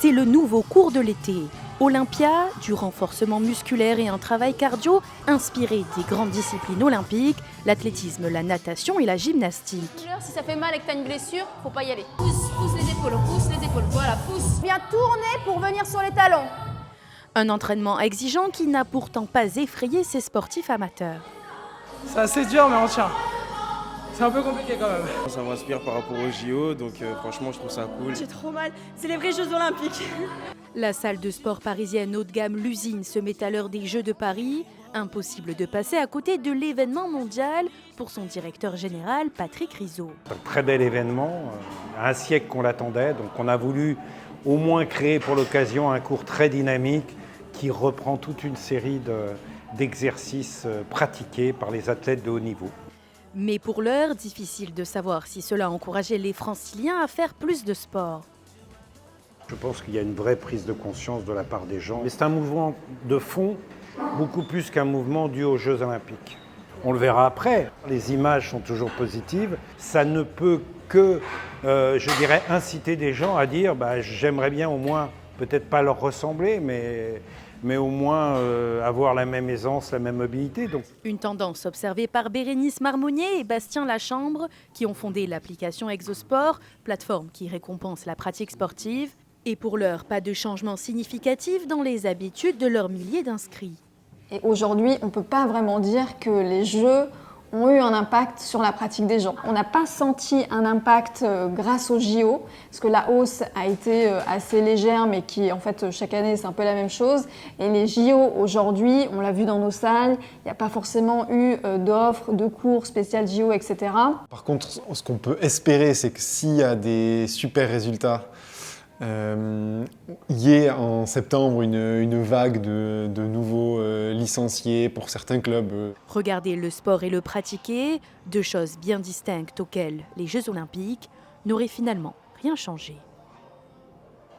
C'est le nouveau cours de l'été. Olympia, du renforcement musculaire et un travail cardio inspiré des grandes disciplines olympiques, l'athlétisme, la natation et la gymnastique. Si ça fait mal et que tu as une blessure, faut pas y aller. Pousse les épaules, voilà, pousse. Bien tourner pour venir sur les talons. Un entraînement exigeant qui n'a pourtant pas effrayé ces sportifs amateurs. C'est assez dur mais on tient. C'est un peu compliqué quand même. Ça m'inspire par rapport aux JO, donc franchement je trouve ça cool. J'ai trop mal, c'est les vrais Jeux Olympiques. La salle de sport parisienne haut de gamme L'Usine se met à l'heure des Jeux de Paris. Impossible de passer à côté de l'événement mondial pour son directeur général Patrick Rizaud. Un très bel événement, un siècle qu'on l'attendait, donc on a voulu au moins créer pour l'occasion un cours très dynamique qui reprend toute une série d'exercices pratiqués par les athlètes de haut niveau. Mais pour l'heure, difficile de savoir si cela a encouragé les Franciliens à faire plus de sport. Je pense qu'il y a une vraie prise de conscience de la part des gens. Mais c'est un mouvement de fond, beaucoup plus qu'un mouvement dû aux Jeux Olympiques. On le verra après, les images sont toujours positives. Ça ne peut que, je dirais, inciter des gens à dire j'aimerais bien au moins, peut-être pas leur ressembler, mais au moins avoir la même aisance, la même mobilité. Donc. Une tendance observée par Bérénice Marmonnier et Bastien Lachambre, qui ont fondé l'application Exosport, plateforme qui récompense la pratique sportive. Et pour l'heure, pas de changement significatif dans les habitudes de leurs milliers d'inscrits. Et aujourd'hui, on ne peut pas vraiment dire que les Jeux ont eu un impact sur la pratique des gens. On n'a pas senti un impact grâce aux JO, parce que la hausse a été assez légère, mais qui, en fait, chaque année, c'est un peu la même chose. Et les JO, aujourd'hui, on l'a vu dans nos salles, il n'y a pas forcément eu d'offres, de cours spécial JO, etc. Par contre, ce qu'on peut espérer, c'est que s'il y a des super résultats, il y ait en septembre une vague de nouveaux licenciés pour certains clubs. Regarder le sport et le pratiquer, deux choses bien distinctes auxquelles les Jeux Olympiques n'auraient finalement rien changé.